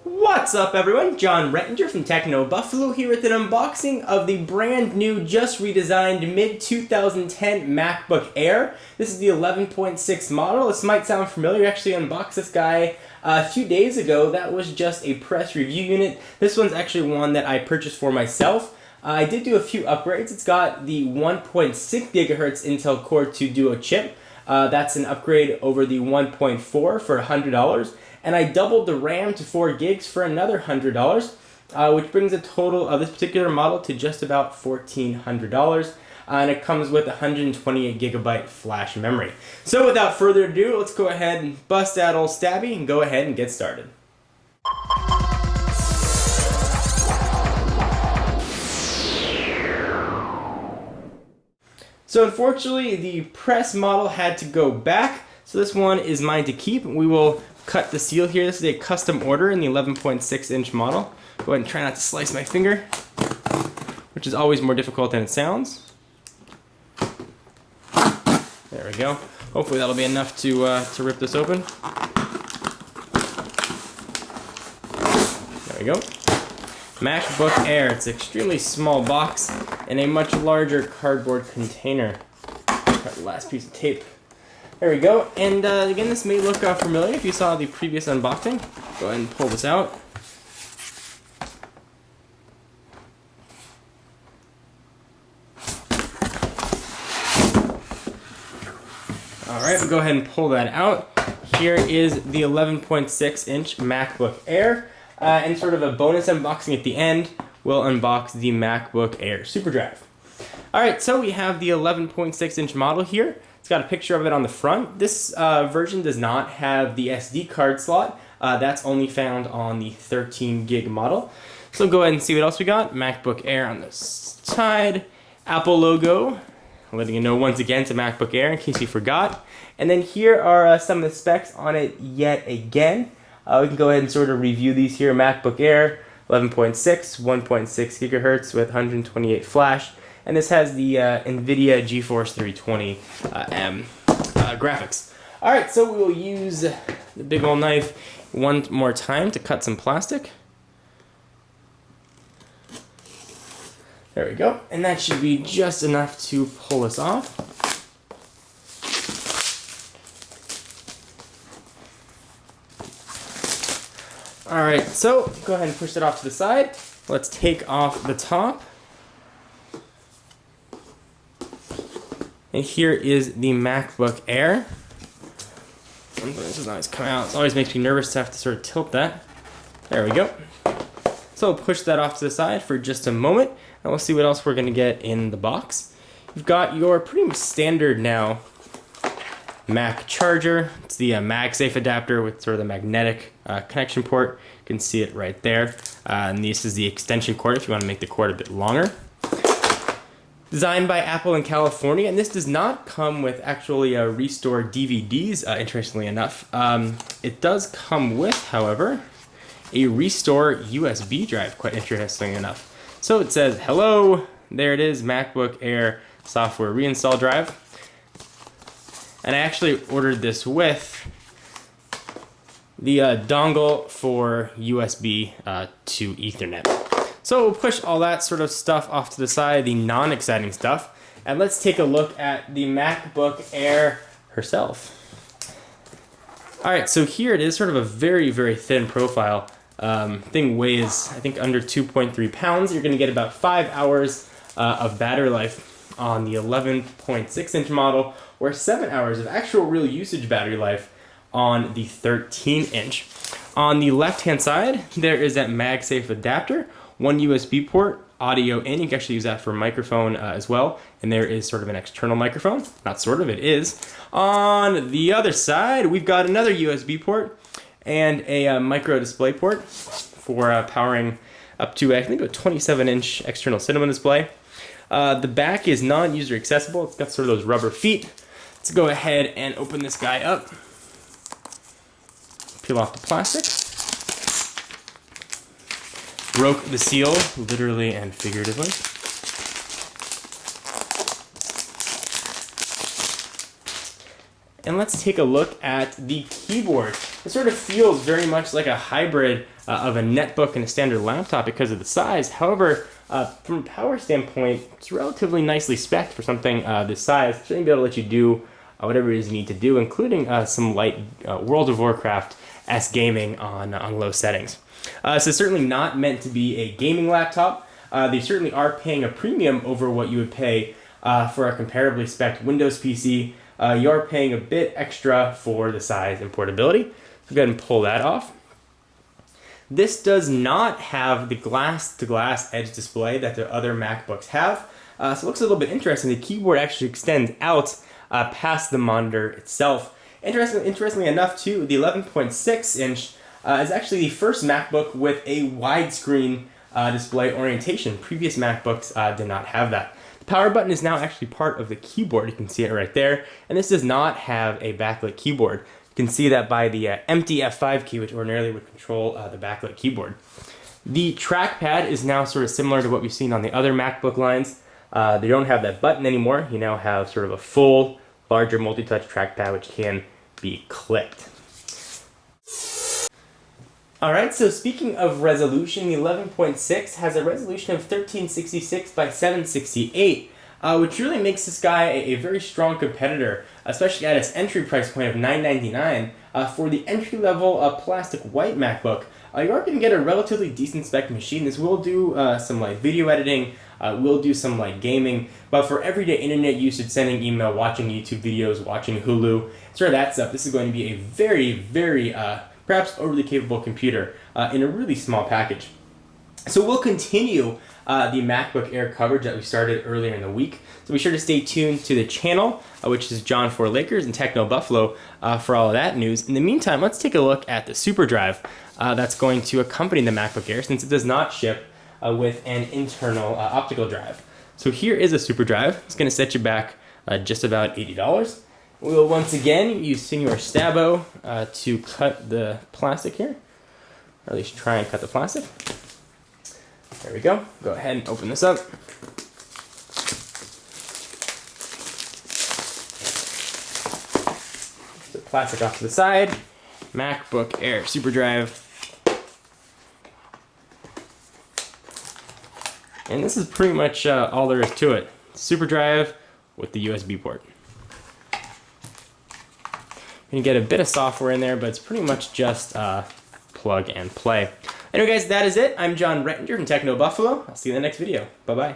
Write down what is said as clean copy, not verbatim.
What's up everyone, John Rettinger from TechnoBuffalo here with an unboxing of the brand new, just redesigned mid-2010 MacBook Air. This is the 11.6 model. This might sound familiar. I actually unboxed this guy a few days ago. That was just a press review unit. This one's actually one that I purchased for myself. I did do a few upgrades. It's got the 1.6 gigahertz Intel Core 2 Duo chip. That's an upgrade over the 1.4 for $100. And I doubled the RAM to 4 gigs for another $100, which brings the total of this particular model to just about $1,400. And it comes with 128 gigabyte flash memory. So without further ado, let's go ahead and bust that old stabby and go ahead and get started. So unfortunately, the press model had to go back. So this one is mine to keep. We will cut the seal here. This is a custom order in the 11.6 inch model. Go ahead and try not to slice my finger, which is always more difficult than it sounds. There we go. Hopefully that'll be enough to rip this open. There we go. MacBook Air. It's an extremely small box in a much larger cardboard container. Got the last piece of tape. There we go. And again, this may look familiar if you saw the previous unboxing. Go ahead and pull this out. Alright, we'll go ahead and pull that out. Here is the 11.6 inch MacBook Air. And sort of a bonus unboxing at the end, we'll unbox the MacBook Air Superdrive. Alright, so we have the 11.6 inch model here. It's got a picture of it on the front. This version does not have the SD card slot. That's only found on the 13 gig model. So go ahead and see what else we got. MacBook Air on the side. Apple logo. Letting you know once again it's a MacBook Air in case you forgot. And then here are some of the specs on it yet again. We can go ahead and sort of review these here. MacBook Air, 11.6, 1.6 gigahertz with 128 flash. And this has the NVIDIA GeForce 320M graphics. Alright, so we will use the big old knife one more time to cut some plastic. There we go. And that should be just enough to pull this off. Alright, so go ahead and push it off to the side. Let's take off the top. And here is the MacBook Air. This doesn't always come out. It always makes me nervous to have to sort of tilt that. There we go. So we'll push that off to the side for just a moment, and we'll see what else we're going to get in the box. You've got your pretty much standard now Mac charger. It's the MagSafe adapter with sort of the magnetic connection port. You can see it right there. And this is the extension cord if you want to make the cord a bit longer. Designed by Apple in California, and this does not come with actually restored DVDs, interestingly enough. It does come with, however, a restore USB drive, quite interestingly enough. So it says, hello, there it is, MacBook Air software reinstall drive. And I actually ordered this with the dongle for USB to Ethernet. So we'll push all that sort of stuff off to the side, the non-exciting stuff, and let's take a look at the MacBook Air herself. Alright, so here it is, sort of a very, very thin profile. Thing weighs, I think, under 2.3 pounds. You're going to get about 5 hours of battery life on the 11.6 inch model, or 7 hours of actual real usage battery life on the 13 inch. On the left-hand side, there is that MagSafe adapter. One USB port, audio in. You can actually use that for microphone as well. And there is sort of an external microphone. Not sort of, it is. On the other side, we've got another USB port and a micro display port for powering up to, I think, a 27-inch external cinema display. The back is non-user accessible. It's got sort of those rubber feet. Let's go ahead and open this guy up. Peel off the plastic. Broke the seal, literally and figuratively. And let's take a look at the keyboard. It sort of feels very much like a hybrid of a netbook and a standard laptop because of the size. However, from a power standpoint, it's relatively nicely spec'd for something this size. It's going to be able to let you do whatever it is you need to do, including some light World of Warcraft-esque gaming on low settings. So it's certainly not meant to be a gaming laptop. They certainly are paying a premium over what you would pay for a comparably spec'd Windows PC. You are paying a bit extra for the size and portability. So go ahead and pull that off. This does not have the glass-to-glass edge display that the other MacBooks have. So it looks a little bit interesting. The keyboard actually extends out past the monitor itself. Interestingly enough, too, the 11.6 inch is actually the first MacBook with a widescreen display orientation. Previous MacBooks did not have that. The power button is now actually part of the keyboard. You can see it right there. And this does not have a backlit keyboard. You can see that by the empty F5 key, which ordinarily would control the backlit keyboard. The trackpad is now sort of similar to what we've seen on the other MacBook lines. They don't have that button anymore. You now have sort of a full, larger multi-touch trackpad, which can be clicked. Alright, so speaking of resolution, the 11.6 has a resolution of 1366 by 768, which really makes this guy a very strong competitor, especially at its entry price point of $999. For the entry-level plastic white MacBook, you are going to get a relatively decent spec machine. This will do some light video editing, will do some light gaming, but for everyday internet usage, sending email, watching YouTube videos, watching Hulu, sort of that stuff, this is going to be a very, very perhaps overly capable computer in a really small package. So we'll continue the MacBook Air coverage that we started earlier in the week. So be sure to stay tuned to the channel, which is John 4 Lakers and TechnoBuffalo for all of that news. In the meantime, let's take a look at the Superdrive that's going to accompany the MacBook Air, since it does not ship with an internal optical drive. So here is a Superdrive. It's going to set you back just about $80. We will once again use Senior Stabo to cut the plastic here, or at least try and cut the plastic. There we go. Go ahead and open this up. The plastic off to the side. MacBook Air Superdrive. And this is pretty much all there is to it. Superdrive with the USB port. You can get a bit of software in there, but it's pretty much just plug and play. Anyway guys, that is it. I'm John Rettinger from TechnoBuffalo. I'll see you in the next video. Bye-bye.